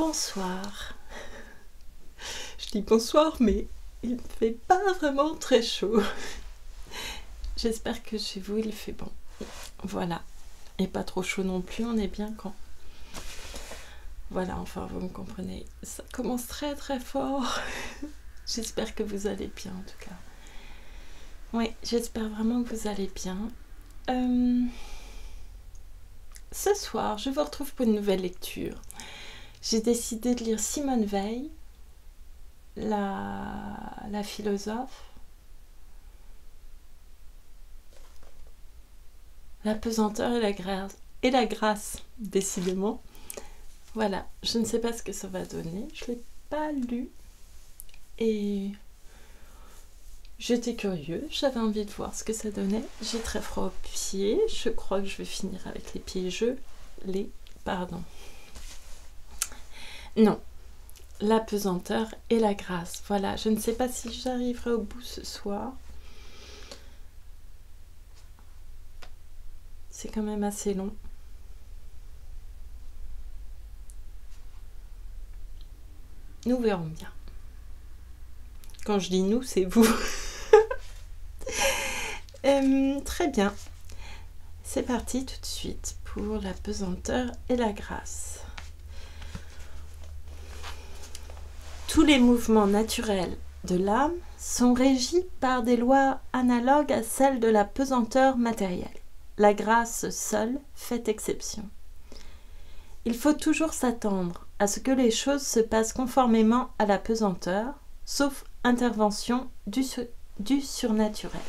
Bonsoir. Je dis bonsoir, mais il ne fait pas vraiment très chaud. J'espère que chez vous, il fait bon. Voilà. Et pas trop chaud non plus, on est bien quand. Voilà, enfin, vous me comprenez. Ça commence très très fort. J'espère que vous allez bien, en tout cas. Oui, j'espère vraiment que vous allez bien. Ce soir, je vous retrouve pour une nouvelle lecture. J'ai décidé de lire Simone Veil, la philosophe. La pesanteur et la grâce, décidément. Voilà, je ne sais pas ce que ça va donner. Je ne l'ai pas lu. Et j'étais curieuse, j'avais envie de voir ce que ça donnait. J'ai très froid aux pieds. Je crois que je vais finir avec les pieds gelés. Pardon. Non, la pesanteur et la grâce. Voilà, je ne sais pas si j'arriverai au bout ce soir. C'est quand même assez long. Nous verrons bien. Quand je dis nous, c'est vous. Très bien. C'est parti tout de suite pour la pesanteur et la grâce. Tous les mouvements naturels de l'âme sont régis par des lois analogues à celles de la pesanteur matérielle. La grâce seule fait exception. Il faut toujours s'attendre à ce que les choses se passent conformément à la pesanteur, sauf intervention du surnaturel.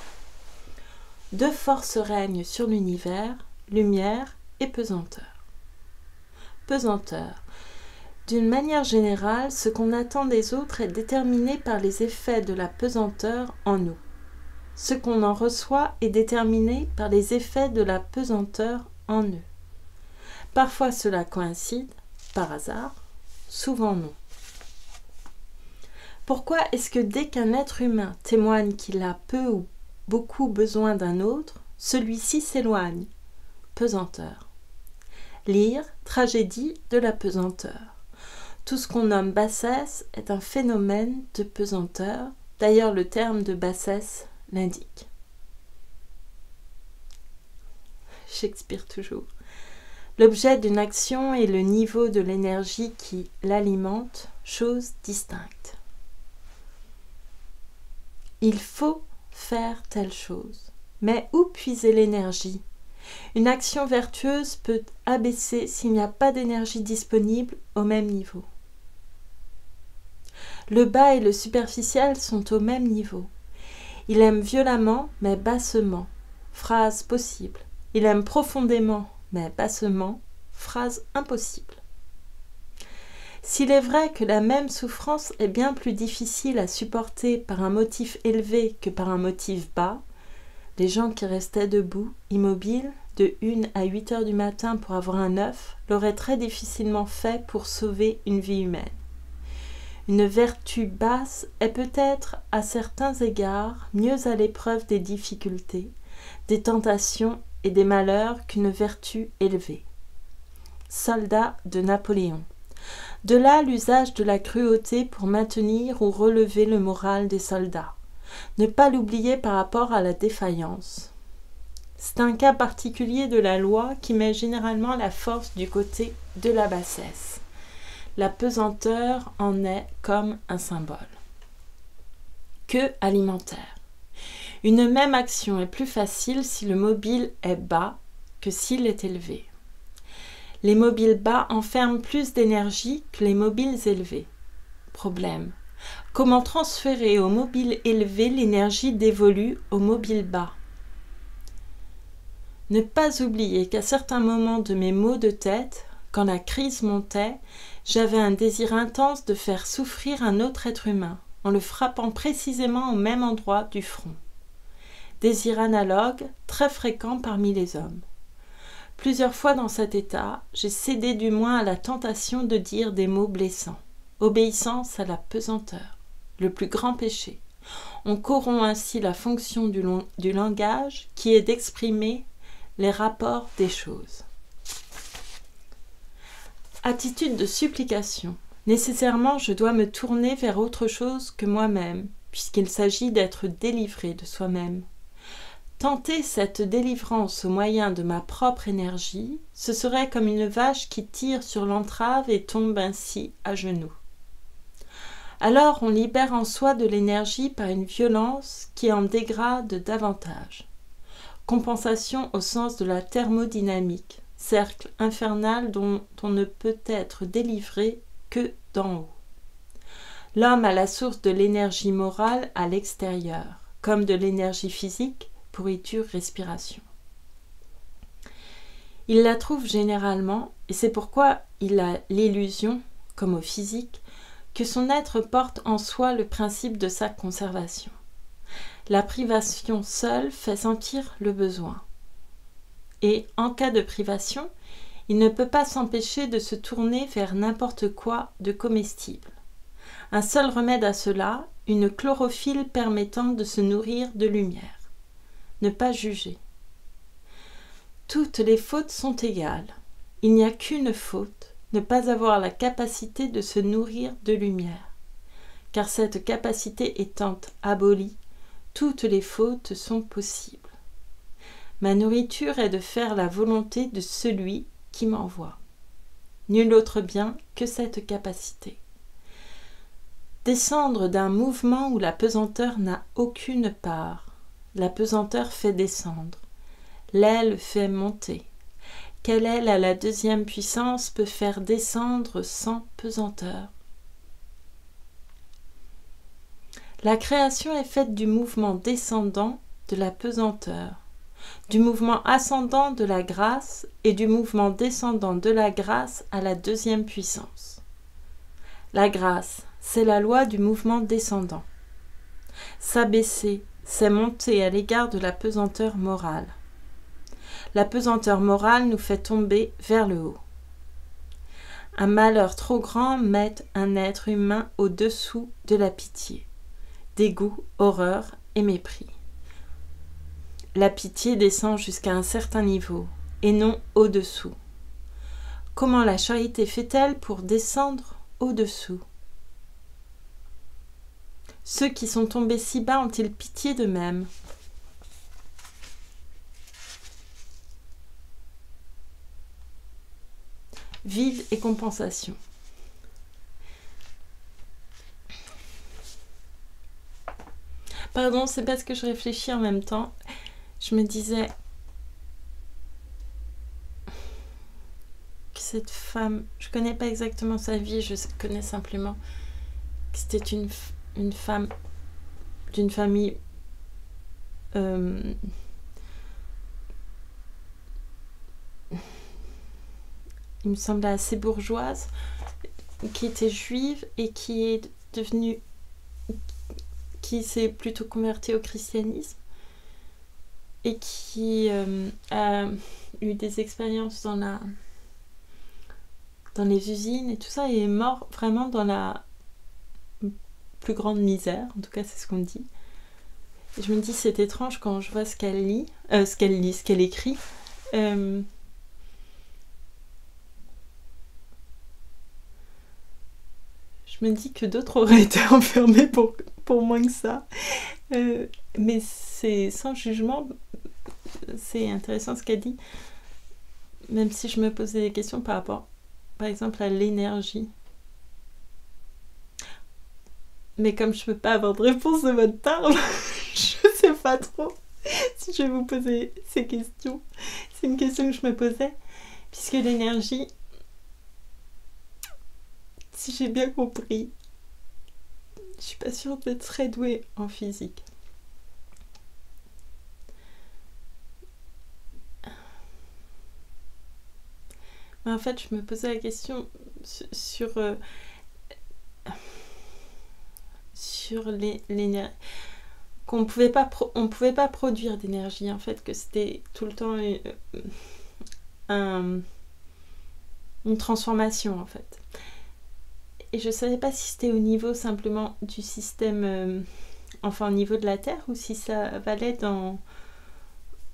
Deux forces règnent sur l'univers, lumière et pesanteur. Pesanteur. D'une manière générale, ce qu'on attend des autres est déterminé par les effets de la pesanteur en nous. Ce qu'on en reçoit est déterminé par les effets de la pesanteur en eux. Parfois cela coïncide, par hasard, souvent non. Pourquoi est-ce que dès qu'un être humain témoigne qu'il a peu ou beaucoup besoin d'un autre, celui-ci s'éloigne? Pesanteur. Lire, tragédie de la pesanteur. Tout ce qu'on nomme bassesse est un phénomène de pesanteur. D'ailleurs, le terme de bassesse l'indique. Shakespeare toujours. L'objet d'une action est le niveau de l'énergie qui l'alimente, chose distincte. Il faut faire telle chose. Mais où puiser l'énergie? Une action vertueuse peut abaisser s'il n'y a pas d'énergie disponible au même niveau. Le bas et le superficiel sont au même niveau. Il aime violemment, mais bassement. Phrase possible. Il aime profondément, mais bassement. Phrase impossible. S'il est vrai que la même souffrance est bien plus difficile à supporter par un motif élevé que par un motif bas, les gens qui restaient debout, immobiles, de 1 à 8 heures du matin pour avoir un œuf, l'auraient très difficilement fait pour sauver une vie humaine. Une vertu basse est peut-être, à certains égards, mieux à l'épreuve des difficultés, des tentations et des malheurs qu'une vertu élevée. Soldat de Napoléon. De là l'usage de la cruauté pour maintenir ou relever le moral des soldats. Ne pas l'oublier par rapport à la défaillance. C'est un cas particulier de la loi qui met généralement la force du côté de la bassesse. La pesanteur en est comme un symbole. Que alimentaire. Une même action est plus facile si le mobile est bas que s'il est élevé. Les mobiles bas enferment plus d'énergie que les mobiles élevés. Problème. Comment transférer au mobile élevé l'énergie dévolue au mobile bas? Ne pas oublier qu'à certains moments de mes maux de tête, quand la crise montait, j'avais un désir intense de faire souffrir un autre être humain, en le frappant précisément au même endroit du front. Désir analogue, très fréquent parmi les hommes. Plusieurs fois dans cet état, j'ai cédé du moins à la tentation de dire des mots blessants. Obéissance à la pesanteur, le plus grand péché. On corrompt ainsi la fonction du langage qui est d'exprimer les rapports des choses. Attitude de supplication. Nécessairement, je dois me tourner vers autre chose que moi-même, puisqu'il s'agit d'être délivré de soi-même. Tenter cette délivrance au moyen de ma propre énergie, ce serait comme une vache qui tire sur l'entrave et tombe ainsi à genoux. Alors on libère en soi de l'énergie par une violence qui en dégrade davantage. Compensation au sens de la thermodynamique, cercle infernal dont on ne peut être délivré que d'en haut. L'homme a la source de l'énergie morale à l'extérieur, comme de l'énergie physique, pourriture, respiration. Il la trouve généralement, et c'est pourquoi il a l'illusion, comme au physique, que son être porte en soi le principe de sa conservation. La privation seule fait sentir le besoin. Et, en cas de privation, il ne peut pas s'empêcher de se tourner vers n'importe quoi de comestible. Un seul remède à cela, une chlorophylle permettant de se nourrir de lumière. Ne pas juger. Toutes les fautes sont égales. Il n'y a qu'une faute, ne pas avoir la capacité de se nourrir de lumière. Car cette capacité étant abolie, toutes les fautes sont possibles. Ma nourriture est de faire la volonté de celui qui m'envoie. Nul autre bien que cette capacité. Descendre d'un mouvement où la pesanteur n'a aucune part. La pesanteur fait descendre. L'aile fait monter. Quelle aile à la deuxième puissance peut faire descendre sans pesanteur? La création est faite du mouvement descendant de la pesanteur, du mouvement ascendant de la grâce et du mouvement descendant de la grâce à la deuxième puissance. La grâce, c'est la loi du mouvement descendant. S'abaisser, c'est monter à l'égard de la pesanteur morale. La pesanteur morale nous fait tomber vers le haut. Un malheur trop grand met un être humain au-dessous de la pitié, dégoût, horreur et mépris. La pitié descend jusqu'à un certain niveau, et non au-dessous. Comment la charité fait-elle pour descendre au-dessous? Ceux qui sont tombés si bas ont-ils pitié d'eux-mêmes? Vide et compensation. Pardon, c'est parce que je réfléchis en même temps. Je me disais que cette femme, je connais pas exactement sa vie, je connais simplement que c'était une femme d'une famille il me semblait assez bourgeoise, qui était juive et qui s'est plutôt convertie au christianisme et qui a eu des expériences dans les usines et tout ça, et est mort vraiment dans la plus grande misère, en tout cas c'est ce qu'on dit. Et je me dis, c'est étrange quand je vois ce qu'elle écrit. Je me dis que d'autres auraient été enfermés pour moins que ça. Mais c'est sans jugement. C'est intéressant ce qu'elle dit. Même si je me posais des questions par rapport, par exemple, à l'énergie. Mais comme je ne peux pas avoir de réponse de votre part, je ne sais pas trop si je vais vous poser ces questions. C'est une question que je me posais. Puisque l'énergie, si j'ai bien compris, je suis pas sûre d'être très douée en physique. Mais en fait, je me posais la question sur l'énergie, qu'on pouvait pas on pouvait pas produire d'énergie, en fait, que c'était tout le temps une transformation, en fait. Et je savais pas si c'était au niveau simplement du système, enfin au niveau de la Terre, ou si ça valait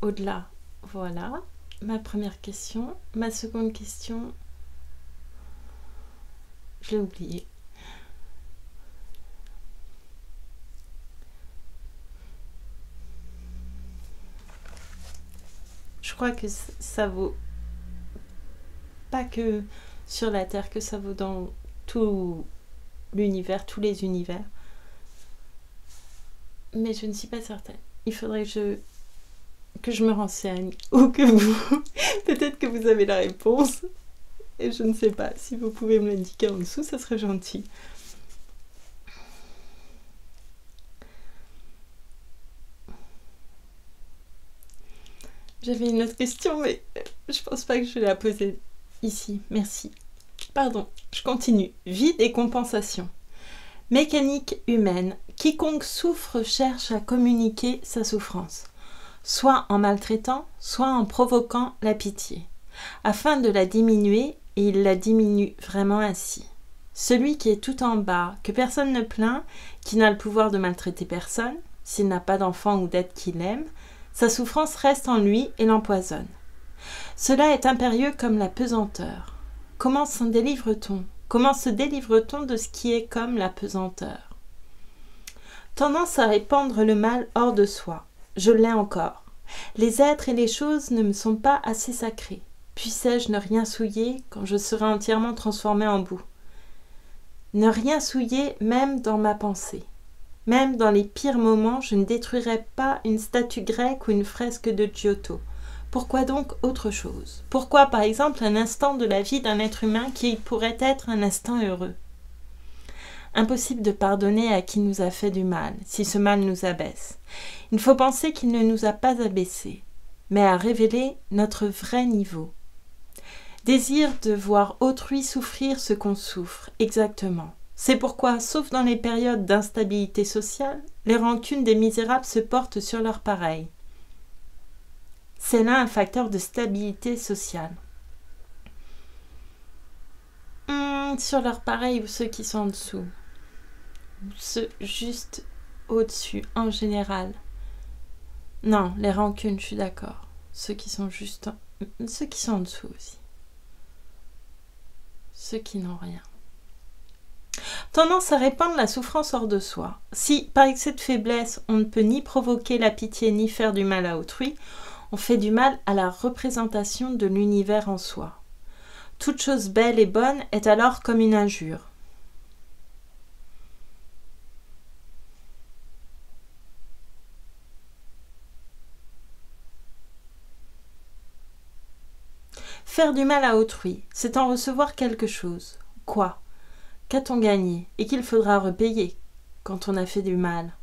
au-delà. Voilà, ma première question. Ma seconde question, Je l'ai oublié. Je crois que ça vaut pas que sur la Terre, que ça vaut dans tout l'univers, tous les univers. Mais je ne suis pas certaine. Il faudrait que je me renseigne ou que vous... Peut-être que vous avez la réponse. Et je ne sais pas. Si vous pouvez me l'indiquer en dessous, ça serait gentil. J'avais une autre question, mais je pense pas que je vais la poser ici. Merci. Pardon, je continue. Vide et compensation. Mécanique humaine. Quiconque souffre cherche à communiquer sa souffrance, soit en maltraitant, soit en provoquant la pitié, afin de la diminuer, et il la diminue vraiment ainsi. Celui qui est tout en bas, que personne ne plaint, qui n'a le pouvoir de maltraiter personne, s'il n'a pas d'enfant ou d'aide qu'il aime, sa souffrance reste en lui et l'empoisonne. Cela est impérieux comme la pesanteur. Comment s'en délivre-t-on ? Comment se délivre-t-on de ce qui est comme la pesanteur ? Tendance à répandre le mal hors de soi. Je l'ai encore. Les êtres et les choses ne me sont pas assez sacrés. Puissais-je ne rien souiller quand je serai entièrement transformé en boue ? Ne rien souiller même dans ma pensée. Même dans les pires moments, je ne détruirai pas une statue grecque ou une fresque de Giotto. Pourquoi donc autre chose ? Pourquoi, par exemple, un instant de la vie d'un être humain qui pourrait être un instant heureux ? Impossible de pardonner à qui nous a fait du mal, si ce mal nous abaisse. Il faut penser qu'il ne nous a pas abaissés, mais a révélé notre vrai niveau. Désir de voir autrui souffrir ce qu'on souffre, exactement. C'est pourquoi, sauf dans les périodes d'instabilité sociale, les rancunes des misérables se portent sur leurs pareils. C'est là un facteur de stabilité sociale. Sur leurs pareils ou ceux qui sont en dessous. Ou ceux juste au-dessus, en général. Non, les rancunes, je suis d'accord. Ceux qui sont juste... Ceux qui sont en dessous aussi. Ceux qui n'ont rien. Tendance à répandre la souffrance hors de soi. Si, par excès de faiblesse, on ne peut ni provoquer la pitié ni faire du mal à autrui, on fait du mal à la représentation de l'univers en soi. Toute chose belle et bonne est alors comme une injure. Faire du mal à autrui, c'est en recevoir quelque chose. Quoi ? Qu'a-t-on gagné et qu'il faudra repayer quand on a fait du mal ?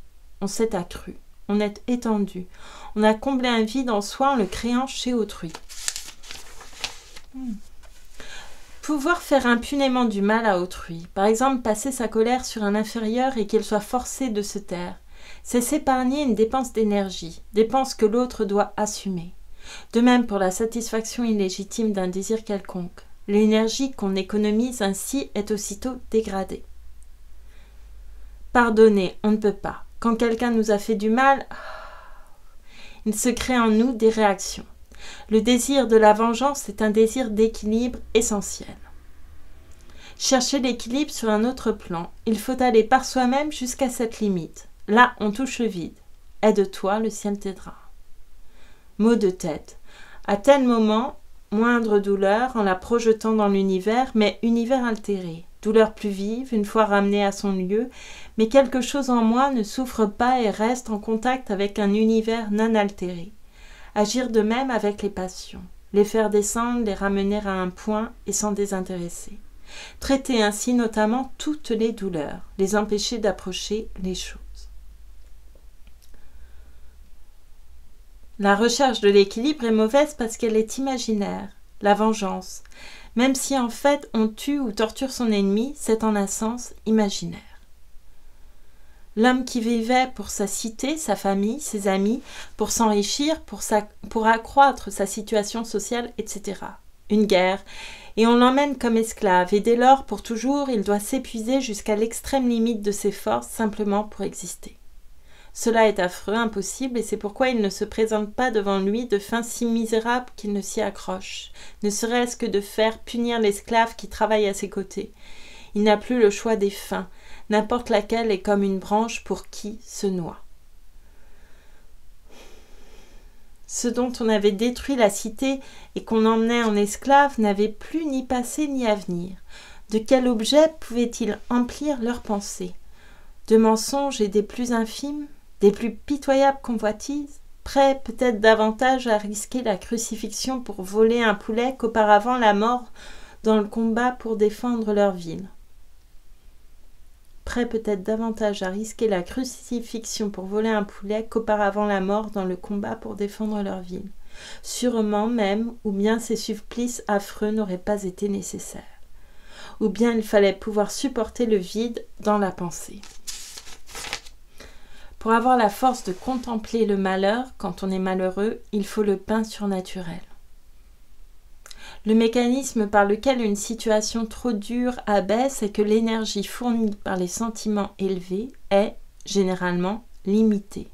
On s'est accru, on est étendu, on a comblé un vide en soi en le créant chez autrui. Pouvoir faire impunément du mal à autrui, par exemple passer sa colère sur un inférieur et qu'il soit forcé de se taire, c'est s'épargner une dépense d'énergie, dépense que l'autre doit assumer. De même pour la satisfaction illégitime d'un désir quelconque. L'énergie qu'on économise ainsi est aussitôt dégradée. Pardonner, on ne peut pas. Quand quelqu'un nous a fait du mal, il se crée en nous des réactions. Le désir de la vengeance est un désir d'équilibre essentiel. Chercher l'équilibre sur un autre plan, il faut aller par soi-même jusqu'à cette limite. Là, on touche le vide. Aide-toi, le ciel t'aidera. Mot de tête. À tel moment, moindre douleur en la projetant dans l'univers, mais univers altéré. Douleur plus vive, une fois ramenée à son lieu, mais quelque chose en moi ne souffre pas et reste en contact avec un univers non altéré. Agir de même avec les passions, les faire descendre, les ramener à un point et s'en désintéresser. Traiter ainsi notamment toutes les douleurs, les empêcher d'approcher les choses. La recherche de l'équilibre est mauvaise parce qu'elle est imaginaire, la vengeance. Même si en fait on tue ou torture son ennemi, c'est en un sens imaginaire. L'homme qui vivait pour sa cité, sa famille, ses amis, pour s'enrichir, pour accroître sa situation sociale, etc. Une guerre, et on l'emmène comme esclave, et dès lors, pour toujours, il doit s'épuiser jusqu'à l'extrême limite de ses forces simplement pour exister. Cela est affreux, impossible, et c'est pourquoi il ne se présente pas devant lui de fin si misérable qu'il ne s'y accroche, ne serait-ce que de faire punir l'esclave qui travaille à ses côtés. Il n'a plus le choix des fins. N'importe laquelle est comme une branche pour qui se noie. Ce dont on avait détruit la cité et qu'on emmenait en esclaves n'avait plus ni passé ni avenir. De quel objet pouvaient-ils emplir leurs pensées? De mensonges et des plus infimes, des plus pitoyables convoitises, prêts peut-être davantage à risquer la crucifixion pour voler un poulet qu'auparavant la mort dans le combat pour défendre leur ville. Prêts peut-être davantage à risquer la crucifixion pour voler un poulet qu'auparavant la mort dans le combat pour défendre leur ville. Sûrement même, ou bien ces supplices affreux n'auraient pas été nécessaires. Ou bien il fallait pouvoir supporter le vide dans la pensée. Pour avoir la force de contempler le malheur, quand on est malheureux, il faut le pain surnaturel. Le mécanisme par lequel une situation trop dure abaisse est que l'énergie fournie par les sentiments élevés est, généralement, limitée.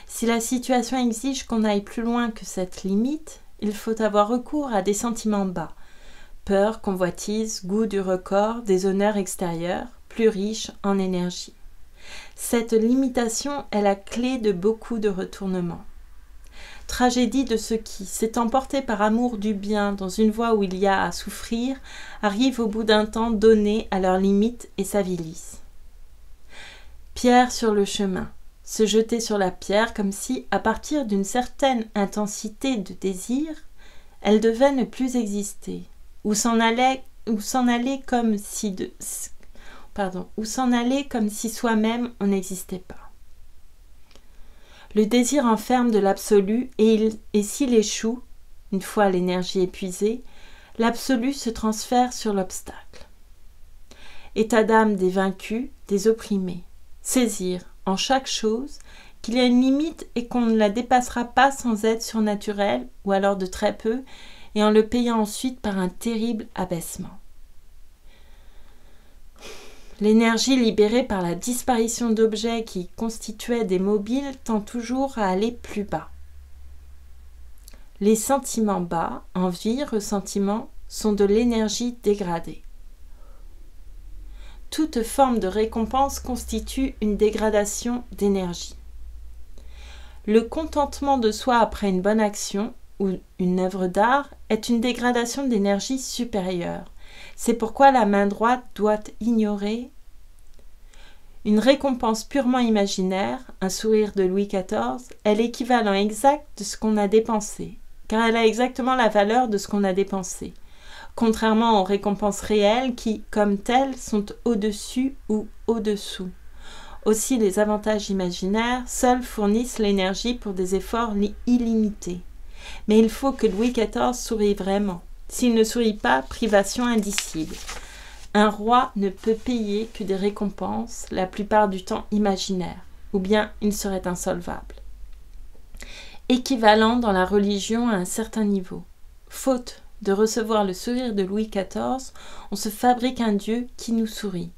Si la situation exige qu'on aille plus loin que cette limite, il faut avoir recours à des sentiments bas. Peur, convoitise, goût du record, des honneurs extérieurs, plus riches en énergie. Cette limitation est la clé de beaucoup de retournements. Tragédie de ceux qui, s'étant portés par amour du bien dans une voie où il y a à souffrir, arrivent au bout d'un temps donnés à leurs limites et s'avilissent. Pierre sur le chemin, se jeter sur la pierre comme si, à partir d'une certaine intensité de désir, elle devait ne plus exister, ou s'en aller comme si soi-même on n'existait pas. Le désir enferme de l'absolu et s'il échoue, une fois l'énergie épuisée, l'absolu se transfère sur l'obstacle. État d'âme des vaincus, des opprimés. Saisir, en chaque chose, qu'il y a une limite et qu'on ne la dépassera pas sans aide surnaturelle, ou alors de très peu, et en le payant ensuite par un terrible abaissement. L'énergie libérée par la disparition d'objets qui constituaient des mobiles tend toujours à aller plus bas. Les sentiments bas, envie, ressentiment, sont de l'énergie dégradée. Toute forme de récompense constitue une dégradation d'énergie. Le contentement de soi après une bonne action ou une œuvre d'art est une dégradation d'énergie supérieure. C'est pourquoi la main droite doit ignorer une récompense purement imaginaire, un sourire de Louis XIV, est l'équivalent exact de ce qu'on a dépensé, car elle a exactement la valeur de ce qu'on a dépensé, contrairement aux récompenses réelles qui, comme telles, sont au-dessus ou au-dessous. Aussi, les avantages imaginaires seuls fournissent l'énergie pour des efforts illimités. Mais il faut que Louis XIV sourie vraiment. S'il ne sourit pas, privation indicible. Un roi ne peut payer que des récompenses, la plupart du temps imaginaires, ou bien il serait insolvable. Équivalent dans la religion à un certain niveau. Faute de recevoir le sourire de Louis XIV, on se fabrique un Dieu qui nous sourit.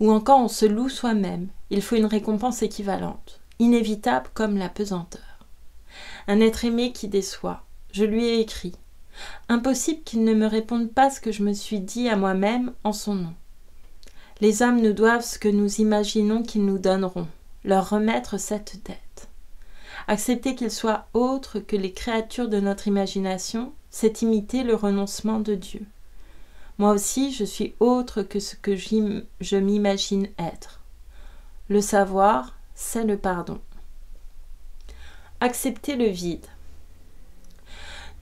Ou encore on se loue soi-même, il faut une récompense équivalente, inévitable comme la pesanteur. Un être aimé qui déçoit, je lui ai écrit. Impossible qu'il ne me réponde pas ce que je me suis dit à moi-même en son nom. Les hommes nous doivent ce que nous imaginons qu'ils nous donneront, leur remettre cette dette. Accepter qu'ils soient autres que les créatures de notre imagination, c'est imiter le renoncement de Dieu. Moi aussi, je suis autre que ce que je m'imagine être. Le savoir, c'est le pardon. Accepter le vide.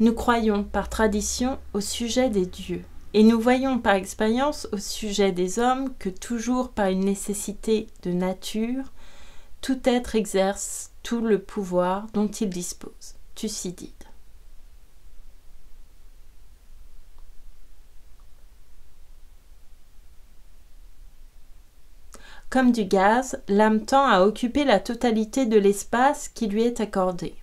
Nous croyons par tradition au sujet des dieux, et nous voyons par expérience au sujet des hommes que toujours par une nécessité de nature, tout être exerce tout le pouvoir dont il dispose. Thucydide. Comme du gaz, l'âme tend à occuper la totalité de l'espace qui lui est accordé.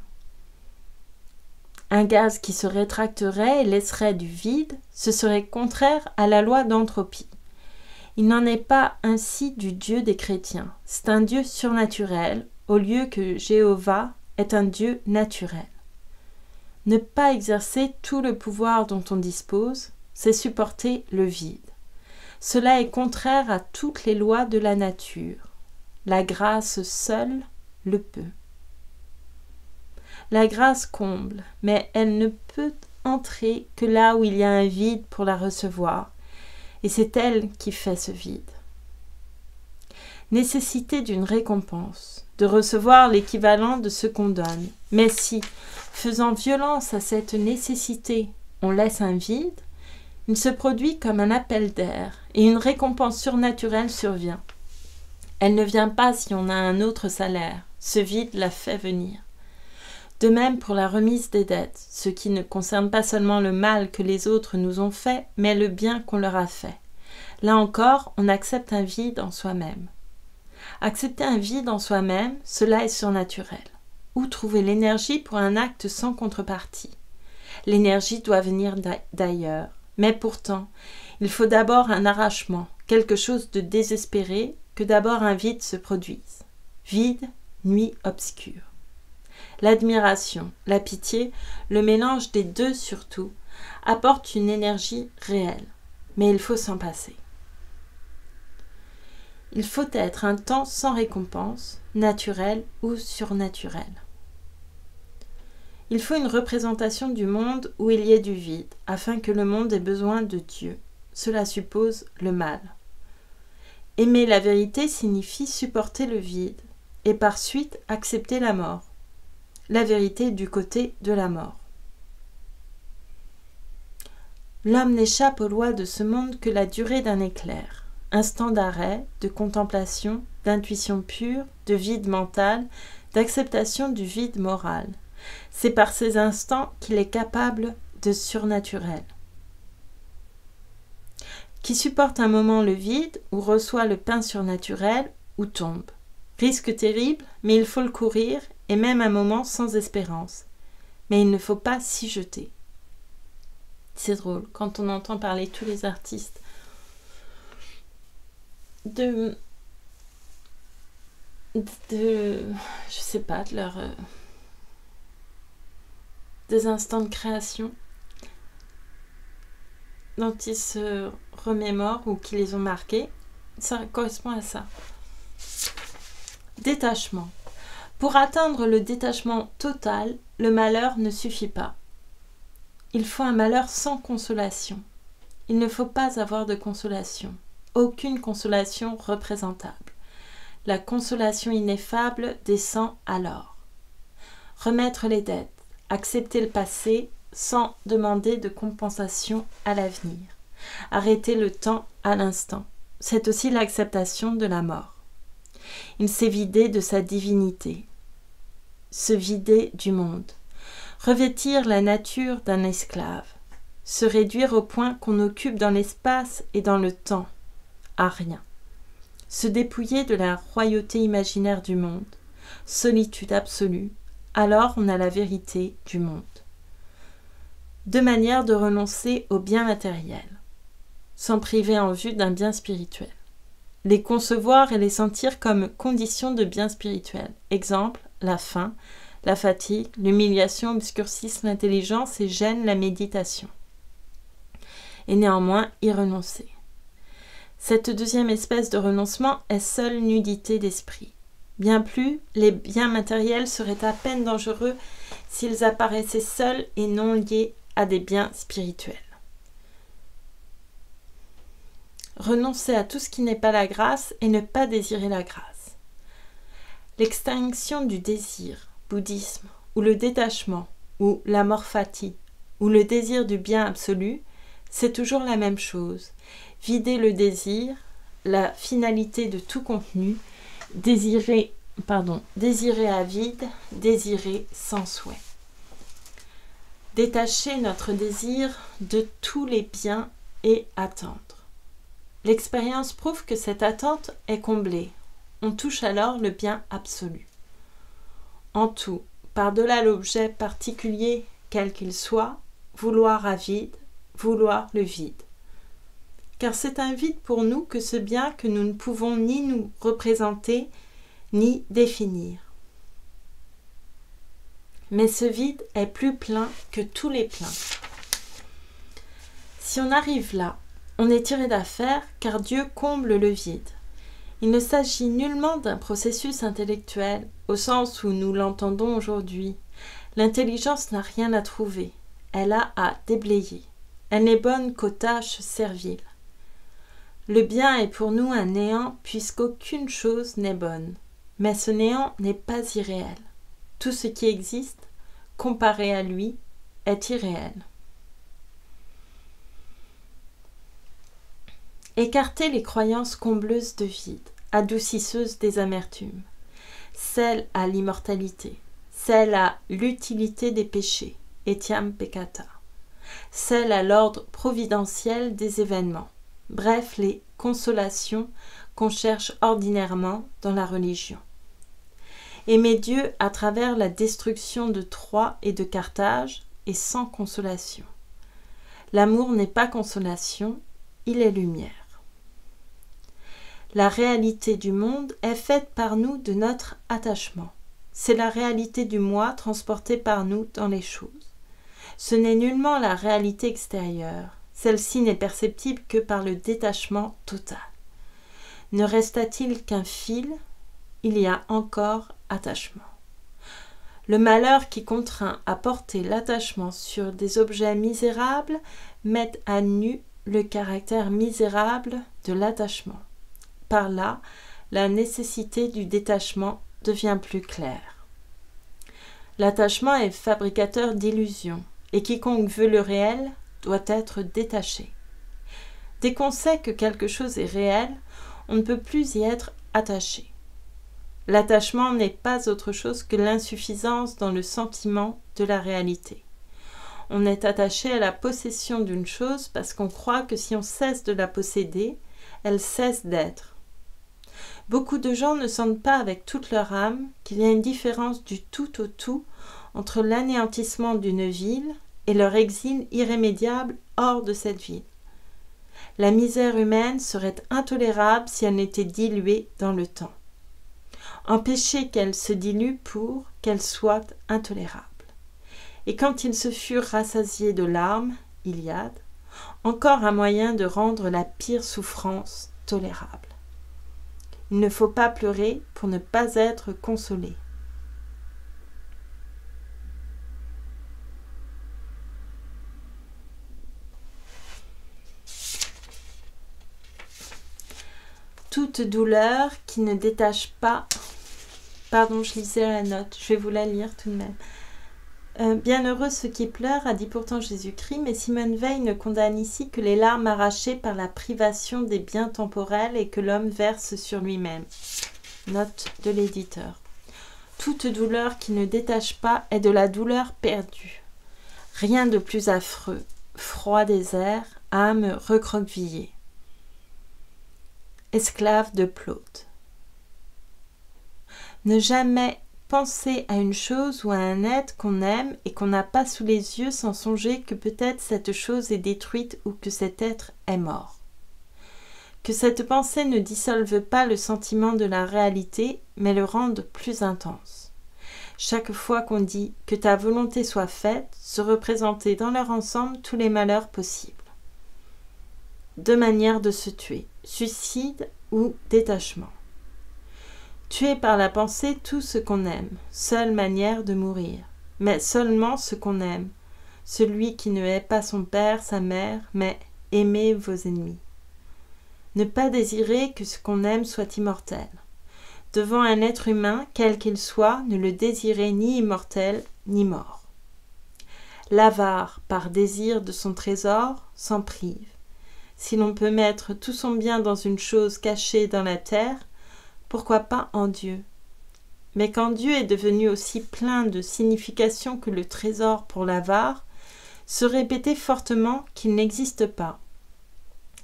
Un gaz qui se rétracterait et laisserait du vide, ce serait contraire à la loi d'entropie. Il n'en est pas ainsi du Dieu des chrétiens. C'est un Dieu surnaturel, au lieu que Jéhovah est un Dieu naturel. Ne pas exercer tout le pouvoir dont on dispose, c'est supporter le vide. Cela est contraire à toutes les lois de la nature. La grâce seule le peut. La grâce comble, mais elle ne peut entrer que là où il y a un vide pour la recevoir, et c'est elle qui fait ce vide. Nécessité d'une récompense, de recevoir l'équivalent de ce qu'on donne. Mais si, faisant violence à cette nécessité, on laisse un vide, il se produit comme un appel d'air, et une récompense surnaturelle survient. Elle ne vient pas si on a un autre salaire, ce vide la fait venir. De même pour la remise des dettes, ce qui ne concerne pas seulement le mal que les autres nous ont fait, mais le bien qu'on leur a fait. Là encore, on accepte un vide en soi-même. Accepter un vide en soi-même, cela est surnaturel. Où trouver l'énergie pour un acte sans contrepartie? L'énergie doit venir d'ailleurs, mais pourtant, il faut d'abord un arrachement, quelque chose de désespéré, que d'abord un vide se produise. Vide, nuit obscure. L'admiration, la pitié, le mélange des deux surtout, apportent une énergie réelle, mais il faut s'en passer. Il faut être un temps sans récompense, naturel ou surnaturel. Il faut une représentation du monde où il y ait du vide, afin que le monde ait besoin de Dieu. Cela suppose le mal. Aimer la vérité signifie supporter le vide, et par suite accepter la mort. La vérité du côté de la mort. L'homme n'échappe aux lois de ce monde que la durée d'un éclair. Instant d'arrêt, de contemplation, d'intuition pure, de vide mental, d'acceptation du vide moral. C'est par ces instants qu'il est capable de surnaturel. Qui supporte un moment le vide, ou reçoit le pain surnaturel, ou tombe. Risque terrible, mais il faut le courir, et même un moment sans espérance. Mais il ne faut pas s'y jeter. C'est drôle, quand on entend parler tous les artistes de je sais pas, de leur des instants de création dont ils se remémorent ou qui les ont marqués, ça correspond à ça. Détachement. Pour atteindre le détachement total, le malheur ne suffit pas. Il faut un malheur sans consolation. Il ne faut pas avoir de consolation. Aucune consolation représentable. La consolation ineffable descend alors. Remettre les dettes, accepter le passé sans demander de compensation à l'avenir. Arrêter le temps à l'instant. C'est aussi l'acceptation de la mort. Il s'est vidé de sa divinité. Se vider du monde. Revêtir la nature d'un esclave. Se réduire au point qu'on occupe dans l'espace et dans le temps. À rien. Se dépouiller de la royauté imaginaire du monde, solitude absolue, alors on a la vérité du monde. Deux manières de renoncer au bien matériel, s'en priver en vue d'un bien spirituel. Les concevoir et les sentir comme conditions de bien spirituel. Exemple, la faim, la fatigue, l'humiliation obscurcissent l'intelligence et gênent la méditation. Et néanmoins y renoncer. Cette deuxième espèce de renoncement est seule nudité d'esprit. Bien plus, les biens matériels seraient à peine dangereux s'ils apparaissaient seuls et non liés à des biens spirituels. Renoncer à tout ce qui n'est pas la grâce et ne pas désirer la grâce. L'extinction du désir, bouddhisme, ou le détachement, ou l'amor fati, ou le désir du bien absolu, c'est toujours la même chose. Vider le désir, la finalité de tout contenu, désirer à vide, désirer sans souhait. Détacher notre désir de tous les biens et attendre. L'expérience prouve que cette attente est comblée. On touche alors le bien absolu. En tout, par-delà l'objet particulier quel qu'il soit, vouloir à vide, vouloir le vide. Car c'est un vide pour nous que ce bien que nous ne pouvons ni nous représenter, ni définir. Mais ce vide est plus plein que tous les pleins. Si on arrive là, On est tiré d'affaire car Dieu comble le vide. Il ne s'agit nullement d'un processus intellectuel au sens où nous l'entendons aujourd'hui. L'intelligence n'a rien à trouver, elle a à déblayer. Elle n'est bonne qu'aux tâches serviles. Le bien est pour nous un néant puisqu'aucune chose n'est bonne. Mais ce néant n'est pas irréel. Tout ce qui existe, comparé à lui, est irréel. Écartez les croyances combleuses de vide, adoucisseuses des amertumes, celles à l'immortalité, celles à l'utilité des péchés, etiam peccata, celles à l'ordre providentiel des événements, bref les consolations qu'on cherche ordinairement dans la religion. Aimer Dieu à travers la destruction de Troie et de Carthage est sans consolation. L'amour n'est pas consolation, il est lumière. La réalité du monde est faite par nous de notre attachement. C'est la réalité du moi transportée par nous dans les choses. Ce n'est nullement la réalité extérieure. Celle-ci n'est perceptible que par le détachement total. Ne resta-t-il qu'un fil? Il y a encore attachement. Le malheur qui contraint à porter l'attachement sur des objets misérables met à nu le caractère misérable de l'attachement. Par là, la nécessité du détachement devient plus claire. L'attachement est fabricateur d'illusions, et quiconque veut le réel doit être détaché. Dès qu'on sait que quelque chose est réel, on ne peut plus y être attaché. L'attachement n'est pas autre chose que l'insuffisance dans le sentiment de la réalité. On est attaché à la possession d'une chose parce qu'on croit que si on cesse de la posséder, elle cesse d'être. Beaucoup de gens ne sentent pas avec toute leur âme qu'il y a une différence du tout au tout entre l'anéantissement d'une ville et leur exil irrémédiable hors de cette ville. La misère humaine serait intolérable si elle n'était diluée dans le temps. Empêcher qu'elle se dilue pour qu'elle soit intolérable. Et quand ils se furent rassasiés de larmes, Iliade, encore un moyen de rendre la pire souffrance tolérable. Il ne faut pas pleurer pour ne pas être consolé. Toute douleur qui ne détache pas... Pardon, je lisais la note, je vais vous la lire tout de même. Bienheureux ceux qui pleurent, a dit pourtant Jésus-Christ, mais Simone Veil ne condamne ici que les larmes arrachées par la privation des biens temporels et que l'homme verse sur lui-même. Note de l'éditeur. Toute douleur qui ne détache pas est de la douleur perdue. Rien de plus affreux, froid désert, âme recroquevillée. Esclave de Plaute. Ne jamais penser à une chose ou à un être qu'on aime et qu'on n'a pas sous les yeux sans songer que peut-être cette chose est détruite ou que cet être est mort. Que cette pensée ne dissolve pas le sentiment de la réalité, mais le rende plus intense. Chaque fois qu'on dit « que ta volonté soit faite », se représenter dans leur ensemble tous les malheurs possibles. Deux manières de se tuer, suicide ou détachement. Tuer par la pensée tout ce qu'on aime, seule manière de mourir, mais seulement ce qu'on aime, celui qui ne hait pas son père, sa mère, mais aimez vos ennemis. Ne pas désirer que ce qu'on aime soit immortel. Devant un être humain, quel qu'il soit, ne le désirez ni immortel, ni mort. L'avare, par désir de son trésor, s'en prive. Si l'on peut mettre tout son bien dans une chose cachée dans la terre, pourquoi pas en Dieu? Mais quand Dieu est devenu aussi plein de signification que le trésor pour l'avare, se répéter fortement qu'il n'existe pas,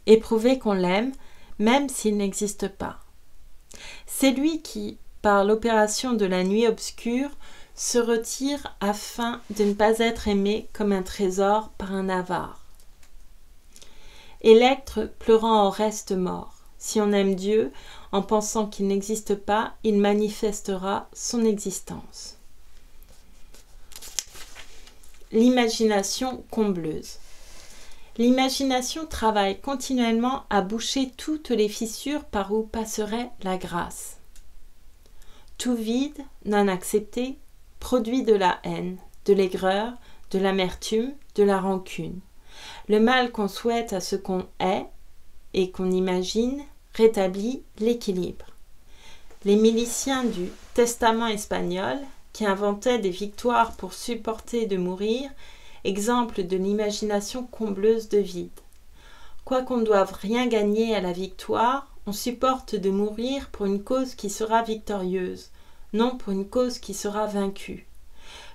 et prouver qu'on l'aime, même s'il n'existe pas. C'est lui qui, par l'opération de la nuit obscure, se retire afin de ne pas être aimé comme un trésor par un avare. Électre pleurant au reste mort. Si on aime Dieu, en pensant qu'il n'existe pas, il manifestera son existence. L'imagination combleuse. L'imagination travaille continuellement à boucher toutes les fissures par où passerait la grâce. Tout vide, non accepté, produit de la haine, de l'aigreur, de l'amertume, de la rancune. Le mal qu'on souhaite à ce qu'on est et qu'on imagine rétablit l'équilibre. Les miliciens du Testament espagnol, qui inventaient des victoires pour supporter de mourir, exemple de l'imagination combleuse de vide. Quoiqu'on ne doive rien gagner à la victoire, on supporte de mourir pour une cause qui sera victorieuse, non pour une cause qui sera vaincue.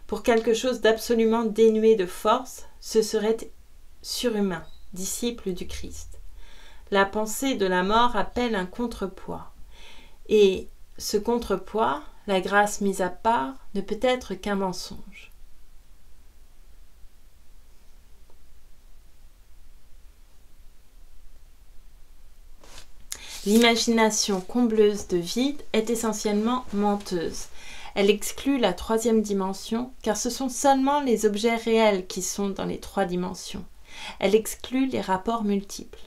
Pour quelque chose d'absolument dénué de force, ce serait surhumain, disciple du Christ. La pensée de la mort appelle un contrepoids. Et ce contrepoids, la grâce mise à part, ne peut être qu'un mensonge. L'imagination combleuse de vide est essentiellement menteuse. Elle exclut la troisième dimension, car ce sont seulement les objets réels qui sont dans les trois dimensions. Elle exclut les rapports multiples.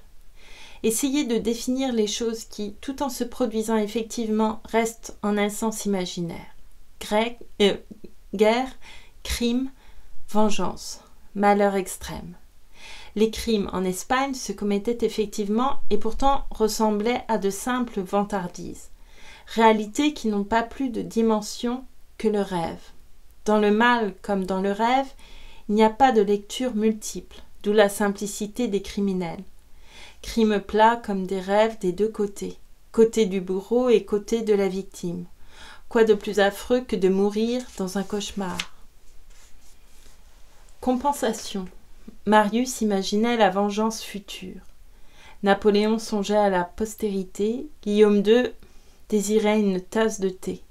Essayez de définir les choses qui, tout en se produisant effectivement, restent en un sens imaginaire. Guerre, crime, vengeance, malheur extrême. Les crimes en Espagne se commettaient effectivement et pourtant ressemblaient à de simples vantardises. Réalités qui n'ont pas plus de dimension que le rêve. Dans le mal comme dans le rêve, il n'y a pas de lecture multiple, d'où la simplicité des criminels. Crimes plats comme des rêves des deux côtés, côté du bourreau et côté de la victime. Quoi de plus affreux que de mourir dans un cauchemar? Compensation. Marius imaginait la vengeance future. Napoléon songeait à la postérité. Guillaume II désirait une tasse de thé.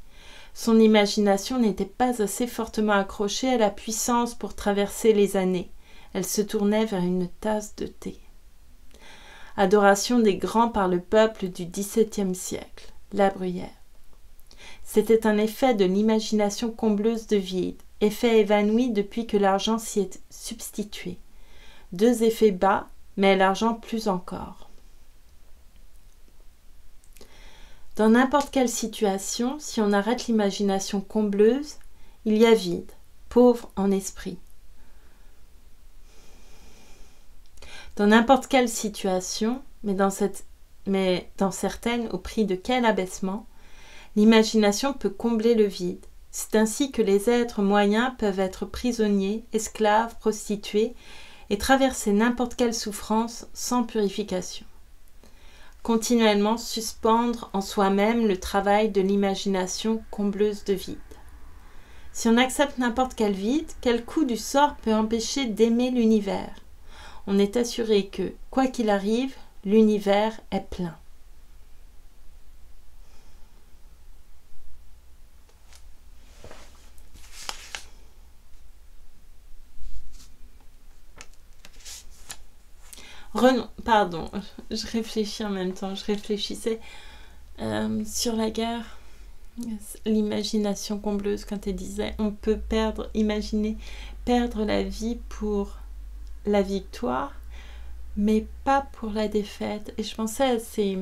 Son imagination n'était pas assez fortement accrochée à la puissance pour traverser les années. Elle se tournait vers une tasse de thé. Adoration des grands par le peuple du XVIIe siècle. La Bruyère. C'était un effet de l'imagination combleuse de vide, effet évanoui depuis que l'argent s'y est substitué. Deux effets bas, mais l'argent plus encore. Dans n'importe quelle situation, si on arrête l'imagination combleuse, il y a vide, pauvre en esprit. Dans n'importe quelle situation, mais dans certaines, au prix de quel abaissement, l'imagination peut combler le vide. C'est ainsi que les êtres moyens peuvent être prisonniers, esclaves, prostitués, et traverser n'importe quelle souffrance sans purification. Continuellement suspendre en soi-même le travail de l'imagination combleuse de vide. Si on accepte n'importe quel vide, quel coup du sort peut empêcher d'aimer l'univers? On est assuré que, quoi qu'il arrive, l'univers est plein. Pardon, je réfléchis en même temps, je réfléchissais sur la guerre, l'imagination combleuse quand elle disait on peut imaginer perdre la vie pour la victoire, mais pas pour la défaite. Et je pensais à ces...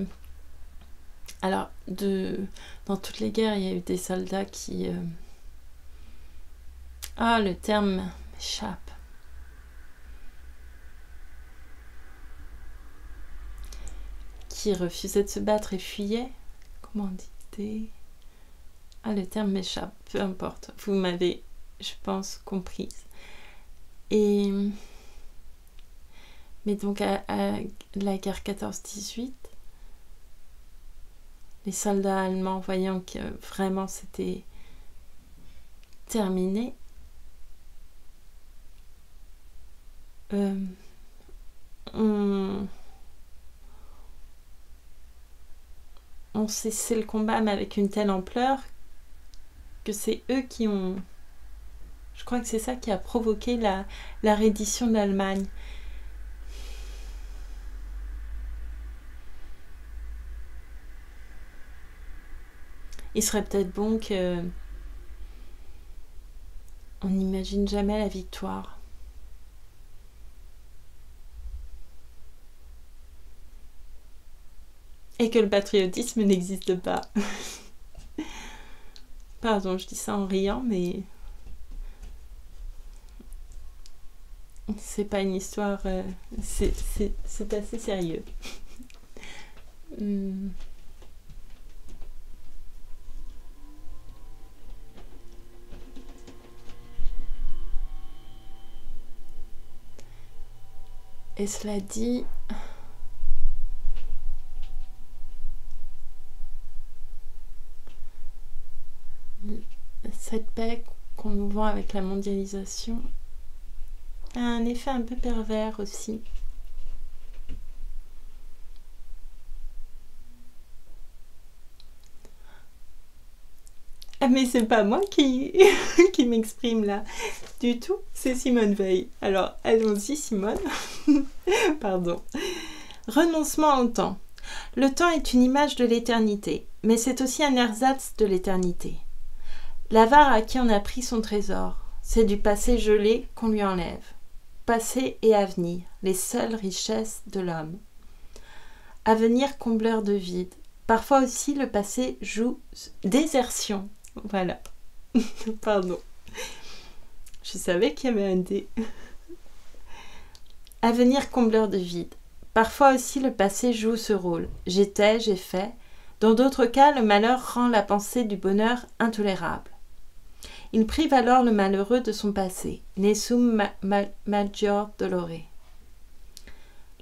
Alors, dans toutes les guerres, il y a eu des soldats qui... le terme m'échappe. Qui refusaient de se battre et fuyaient. Comment dit-on? Le terme m'échappe, peu importe. Vous m'avez, je pense, comprise. Mais donc, à la guerre 14-18, les soldats allemands, voyant que vraiment c'était terminé, ont cessé le combat, mais avec une telle ampleur que c'est eux qui ont... Je crois que c'est ça qui a provoqué la reddition de l'Allemagne. Il serait peut-être bon que on n'imagine jamais la victoire. et que le patriotisme n'existe pas. Pardon, je dis ça en riant, mais c'est pas une histoire... c'est assez sérieux. Et cela dit... Cette paix qu'on nous vend avec la mondialisation a un effet un peu pervers aussi. Ah mais c'est pas moi qui m'exprime là du tout, c'est Simone Veil. Alors allons-y Simone. Pardon. Renoncement au temps. Le temps est une image de l'éternité, mais c'est aussi un ersatz de l'éternité. L'avare à qui on a pris son trésor, c'est du passé gelé qu'on lui enlève. Passé et avenir, les seules richesses de l'homme. Avenir combleur de vide. Parfois aussi le passé joue désertion. Voilà. Pardon. Je savais qu'il y avait un D. Avenir combleur de vide. Parfois aussi le passé joue ce rôle. J'étais, j'ai fait. Dans d'autres cas, le malheur rend la pensée du bonheur intolérable. Il prive alors le malheureux de son passé. Nesum major dolore.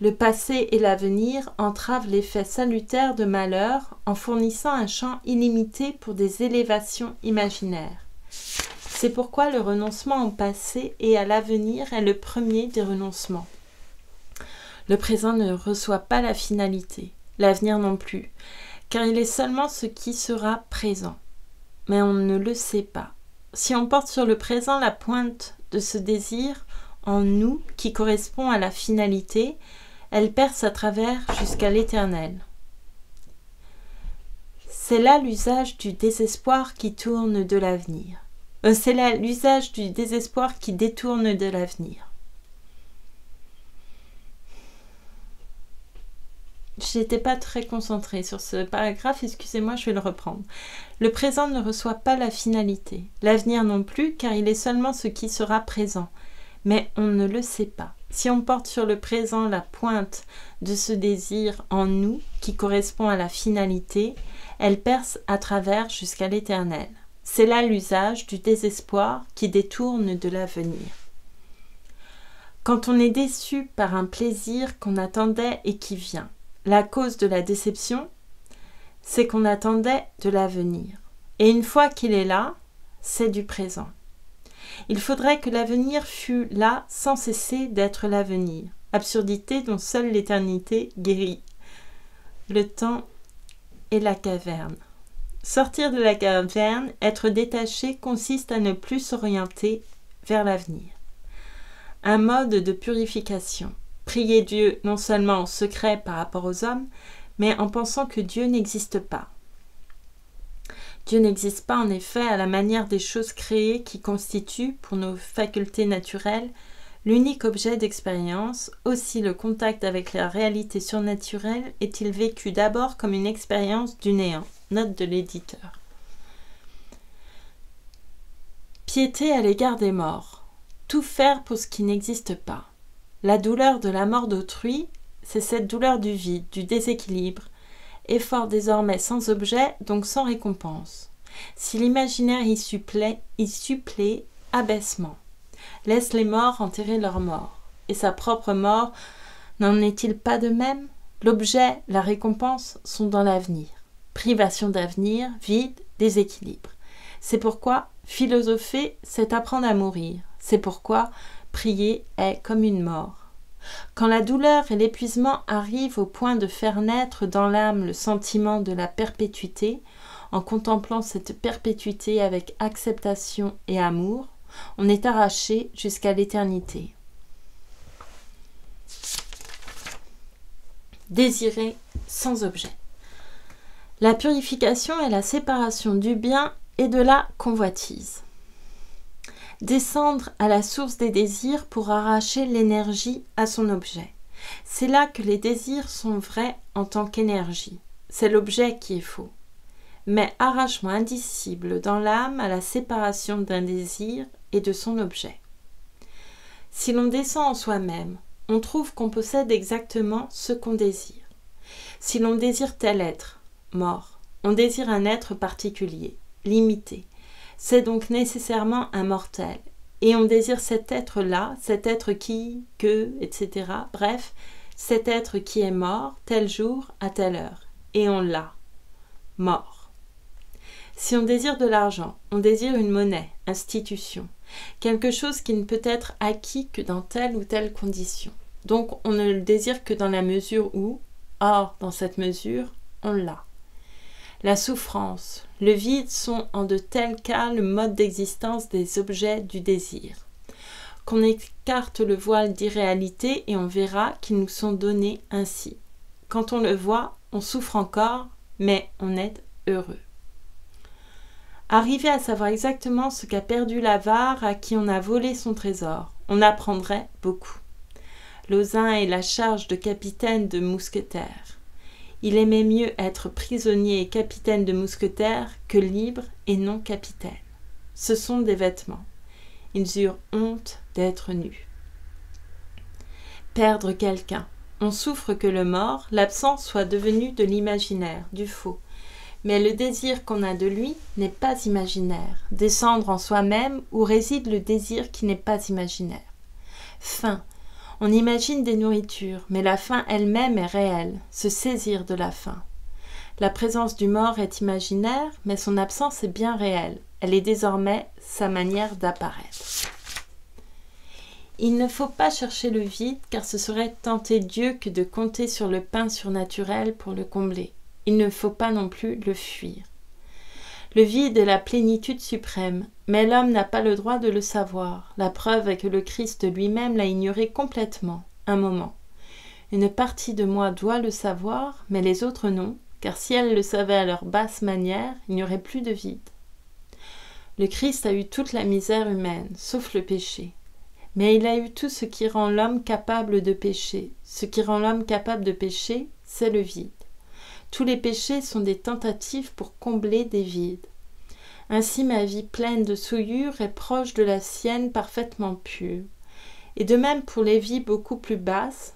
Le passé et l'avenir entravent l'effet salutaire de malheur en fournissant un champ illimité pour des élévations imaginaires. C'est pourquoi le renoncement au passé et à l'avenir est le premier des renoncements. Le présent ne reçoit pas la finalité, l'avenir non plus, car il est seulement ce qui sera présent. Mais on ne le sait pas. Si on porte sur le présent la pointe de ce désir en nous qui correspond à la finalité, elle perce à travers jusqu'à l'éternel. C'est là l'usage du désespoir qui tourne de l'avenir. C'est là l'usage du désespoir qui détourne de l'avenir. J'étais pas très concentrée sur ce paragraphe, excusez-moi, je vais le reprendre. Le présent ne reçoit pas la finalité, l'avenir non plus, car il est seulement ce qui sera présent. Mais on ne le sait pas. Si on porte sur le présent la pointe de ce désir en nous, qui correspond à la finalité, elle perce à travers jusqu'à l'éternel. C'est là l'usage du désespoir qui détourne de l'avenir. Quand on est déçu par un plaisir qu'on attendait et qui vient, la cause de la déception, c'est qu'on attendait de l'avenir. Et une fois qu'il est là, c'est du présent. Il faudrait que l'avenir fût là sans cesser d'être l'avenir. Absurdité dont seule l'éternité guérit. Le temps et la caverne. Sortir de la caverne, être détaché, consiste à ne plus s'orienter vers l'avenir. Un mode de purification. Prier Dieu non seulement en secret par rapport aux hommes, mais en pensant que Dieu n'existe pas. Dieu n'existe pas en effet à la manière des choses créées qui constituent, pour nos facultés naturelles, l'unique objet d'expérience. Aussi le contact avec la réalité surnaturelle est-il vécu d'abord comme une expérience du néant. Note de l'éditeur. Piété à l'égard des morts. Tout faire pour ce qui n'existe pas. La douleur de la mort d'autrui, c'est cette douleur du vide, du déséquilibre, effort désormais sans objet, donc sans récompense. Si l'imaginaire y supplée, abaissement. Laisse les morts enterrer leurs morts. Et sa propre mort, n'en est-il pas de même? L'objet, la récompense sont dans l'avenir. Privation d'avenir, vide, déséquilibre. C'est pourquoi philosopher, c'est apprendre à mourir. C'est pourquoi prier est comme une mort. Quand la douleur et l'épuisement arrivent au point de faire naître dans l'âme le sentiment de la perpétuité, en contemplant cette perpétuité avec acceptation et amour, on est arraché jusqu'à l'éternité. Désirer sans objet. La purification est la séparation du bien et de la convoitise. Descendre à la source des désirs pour arracher l'énergie à son objet. C'est là que les désirs sont vrais en tant qu'énergie. c'est l'objet qui est faux, mais arrachement indicible dans l'âme à la séparation d'un désir et de son objet. Si l'on descend en soi-même, on trouve qu'on possède exactement ce qu'on désire. Si l'on désire tel être, mort, on désire un être particulier, limité. C'est donc nécessairement un mortel. Et on désire cet être-là, cet être qui, que, etc. Bref, cet être qui est mort, tel jour, à telle heure. Et on l'a. Mort. Si on désire de l'argent, on désire une monnaie, institution. Quelque chose qui ne peut être acquis que dans telle ou telle condition. Donc on ne le désire que dans la mesure où, or dans cette mesure, on l'a. La souffrance, le vide sont en de tels cas le mode d'existence des objets du désir. Qu'on écarte le voile d'irréalité et on verra qu'ils nous sont donnés ainsi. Quand on le voit, on souffre encore, mais on est heureux. Arriver à savoir exactement ce qu'a perdu l'avare à qui on a volé son trésor, on apprendrait beaucoup. Lauzun est la charge de capitaine de mousquetaires. Il aimait mieux être prisonnier et capitaine de mousquetaires que libre et non capitaine. Ce sont des vêtements. Ils eurent honte d'être nus. Perdre quelqu'un. On souffre que le mort, l'absent, soit devenu de l'imaginaire, du faux. Mais le désir qu'on a de lui n'est pas imaginaire. Descendre en soi-même où réside le désir qui n'est pas imaginaire. Faim. On imagine des nourritures, mais la faim elle-même est réelle, se saisir de la faim. La présence du mort est imaginaire, mais son absence est bien réelle. Elle est désormais sa manière d'apparaître. Il ne faut pas chercher le vide, car ce serait tenter Dieu que de compter sur le pain surnaturel pour le combler. Il ne faut pas non plus le fuir. Le vide est la plénitude suprême, mais l'homme n'a pas le droit de le savoir. La preuve est que le Christ lui-même l'a ignoré complètement, un moment. Une partie de moi doit le savoir, mais les autres non, car si elles le savaient à leur basse manière, il n'y aurait plus de vide. Le Christ a eu toute la misère humaine, sauf le péché. Mais il a eu tout ce qui rend l'homme capable de pécher. Ce qui rend l'homme capable de pécher, c'est le vide. Tous les péchés sont des tentatives pour combler des vides. Ainsi ma vie pleine de souillures est proche de la sienne parfaitement pure. Et de même pour les vies beaucoup plus basses,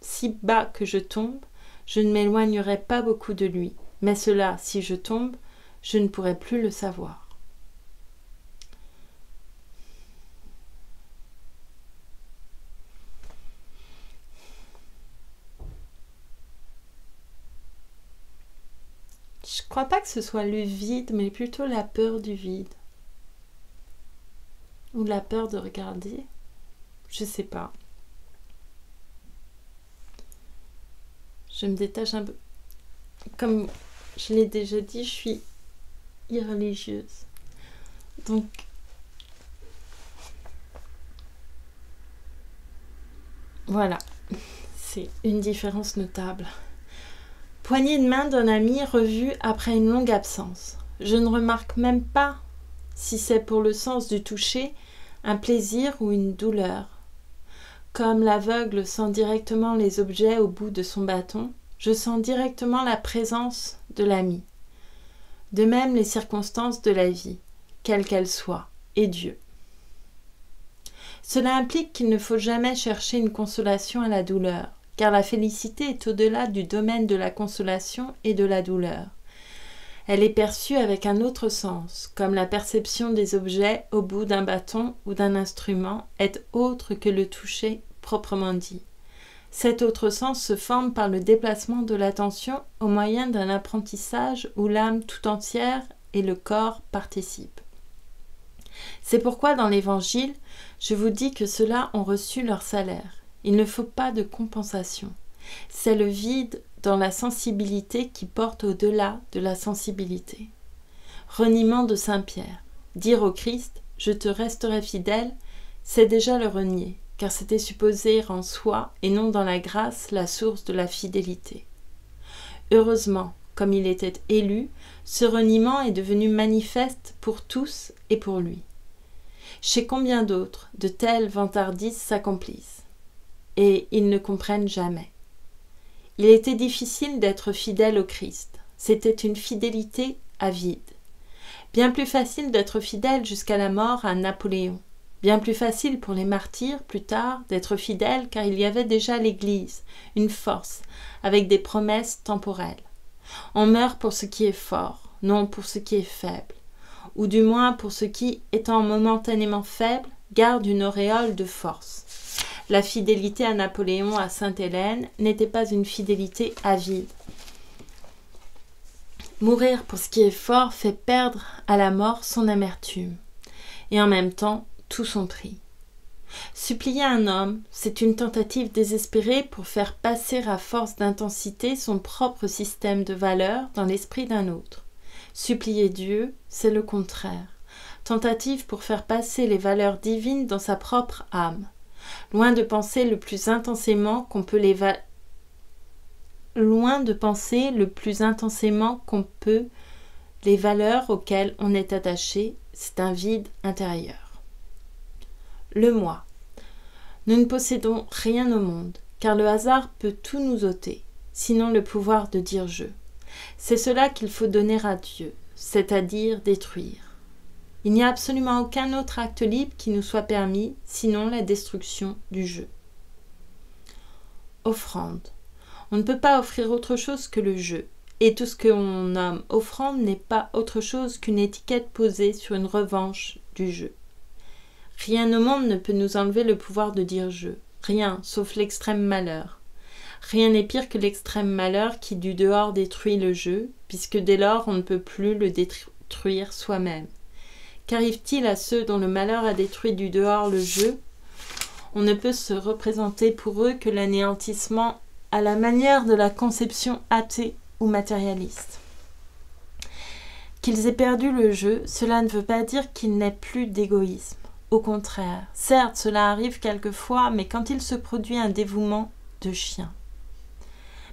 si bas que je tombe, je ne m'éloignerai pas beaucoup de lui. Mais cela, si je tombe, je ne pourrai plus le savoir. Je ne crois pas que ce soit le vide, mais plutôt la peur du vide. Ou la peur de regarder. Je ne sais pas. Je me détache un peu. Comme je l'ai déjà dit, je suis irreligieuse. Donc, voilà. C'est une différence notable. Poignée de main d'un ami revu après une longue absence. Je ne remarque même pas si c'est pour le sens du toucher, un plaisir ou une douleur. Comme l'aveugle sent directement les objets au bout de son bâton, je sens directement la présence de l'ami. De même les circonstances de la vie, quelles qu'elles soient, et Dieu. Cela implique qu'il ne faut jamais chercher une consolation à la douleur, car la félicité est au-delà du domaine de la consolation et de la douleur. Elle est perçue avec un autre sens, comme la perception des objets au bout d'un bâton ou d'un instrument est autre que le toucher proprement dit. Cet autre sens se forme par le déplacement de l'attention au moyen d'un apprentissage où l'âme tout entière et le corps participent. C'est pourquoi dans l'Évangile, je vous dis que ceux-là ont reçu leur salaire. Il ne faut pas de compensation. C'est le vide dans la sensibilité qui porte au-delà de la sensibilité. Reniement de saint Pierre. Dire au Christ « Je te resterai fidèle », c'est déjà le renier, car c'était supposer en soi et non dans la grâce la source de la fidélité. Heureusement, comme il était élu, ce reniement est devenu manifeste pour tous et pour lui. Chez combien d'autres de telles vantardises s'accomplissent? Et ils ne comprennent jamais. Il était difficile d'être fidèle au Christ. C'était une fidélité avide. Bien plus facile d'être fidèle jusqu'à la mort à Napoléon. Bien plus facile pour les martyrs, plus tard, d'être fidèles car il y avait déjà l'Église, une force, avec des promesses temporelles. On meurt pour ce qui est fort, non pour ce qui est faible, ou du moins pour ce qui, étant momentanément faible, garde une auréole de force. La fidélité à Napoléon à Sainte-Hélène n'était pas une fidélité avide. Mourir pour ce qui est fort fait perdre à la mort son amertume, et en même temps tout son prix. Supplier un homme, c'est une tentative désespérée pour faire passer à force d'intensité son propre système de valeurs dans l'esprit d'un autre. Supplier Dieu, c'est le contraire. Tentative pour faire passer les valeurs divines dans sa propre âme. Loin de penser le plus intensément qu'on peut les valeurs auxquelles on est attaché, c'est un vide intérieur. Le moi. Nous ne possédons rien au monde, car le hasard peut tout nous ôter, sinon le pouvoir de dire je. C'est cela qu'il faut donner à Dieu, c'est-à-dire détruire. Il n'y a absolument aucun autre acte libre qui nous soit permis, sinon la destruction du jeu. Offrande. On ne peut pas offrir autre chose que le jeu, et tout ce que l'on nomme offrande n'est pas autre chose qu'une étiquette posée sur une revanche du jeu. Rien au monde ne peut nous enlever le pouvoir de dire je, rien, sauf l'extrême malheur. Rien n'est pire que l'extrême malheur qui du dehors détruit le jeu, puisque dès lors on ne peut plus le détruire soi-même. Qu'arrive-t-il à ceux dont le malheur a détruit du dehors le jeu? On ne peut se représenter pour eux que l'anéantissement à la manière de la conception athée ou matérialiste. Qu'ils aient perdu le jeu, cela ne veut pas dire qu'il n'ait plus d'égoïsme. Au contraire, certes, cela arrive quelquefois, mais quand il se produit un dévouement de chien.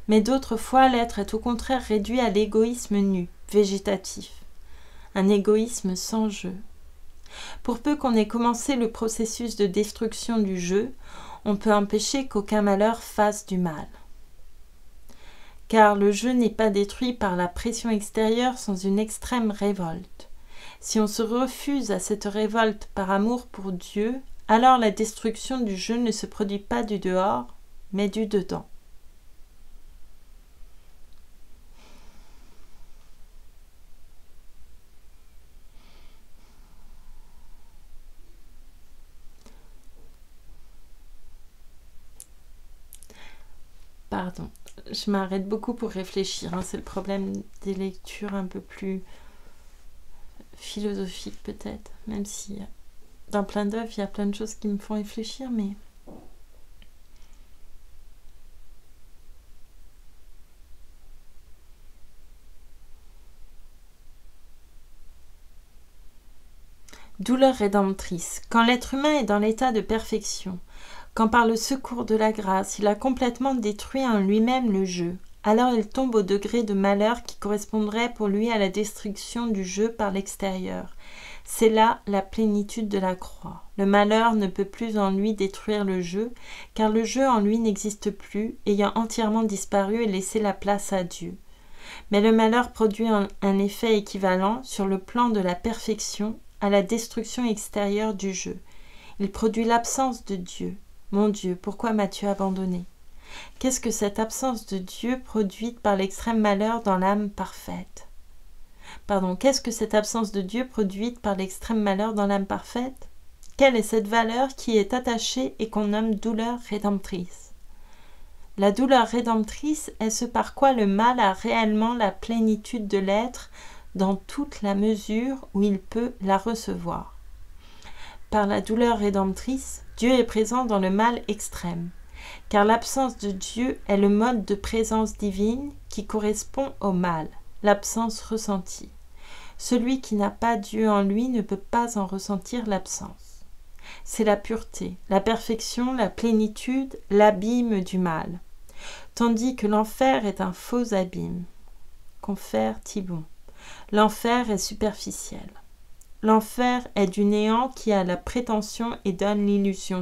Mais d'autres fois, l'être est au contraire réduit à l'égoïsme nu, végétatif. Un égoïsme sans jeu. Pour peu qu'on ait commencé le processus de destruction du jeu, on peut empêcher qu'aucun malheur fasse du mal. Car le jeu n'est pas détruit par la pression extérieure sans une extrême révolte. Si on se refuse à cette révolte par amour pour Dieu, alors la destruction du jeu ne se produit pas du dehors, mais du dedans. Pardon, je m'arrête beaucoup pour réfléchir, c'est le problème des lectures un peu plus philosophiques peut-être, même si dans plein d'œuvres il y a plein de choses qui me font réfléchir, mais... Douleur rédemptrice. Quand l'être humain est dans l'état de perfection, quand par le secours de la grâce, il a complètement détruit en lui-même le jeu, alors il tombe au degré de malheur qui correspondrait pour lui à la destruction du jeu par l'extérieur. C'est là la plénitude de la croix. Le malheur ne peut plus en lui détruire le jeu, car le jeu en lui n'existe plus, ayant entièrement disparu et laissé la place à Dieu. Mais le malheur produit un effet équivalent sur le plan de la perfection à la destruction extérieure du jeu. Il produit l'absence de Dieu. Mon Dieu, pourquoi m'as-tu abandonné? Qu'est-ce que cette absence de Dieu produite par l'extrême malheur dans l'âme parfaite? Qu'est-ce que cette absence de Dieu produite par l'extrême malheur dans l'âme parfaite? Quelle est cette valeur qui est attachée et qu'on nomme douleur rédemptrice? La douleur rédemptrice est ce par quoi le mal a réellement la plénitude de l'être dans toute la mesure où il peut la recevoir. Par la douleur rédemptrice, Dieu est présent dans le mal extrême, car l'absence de Dieu est le mode de présence divine qui correspond au mal, l'absence ressentie. Celui qui n'a pas Dieu en lui ne peut pas en ressentir l'absence. C'est la pureté, la perfection, la plénitude, l'abîme du mal, tandis que l'enfer est un faux abîme. Confère Thibon. L'enfer est superficiel. L'enfer est du néant qui a la prétention et donne l'illusion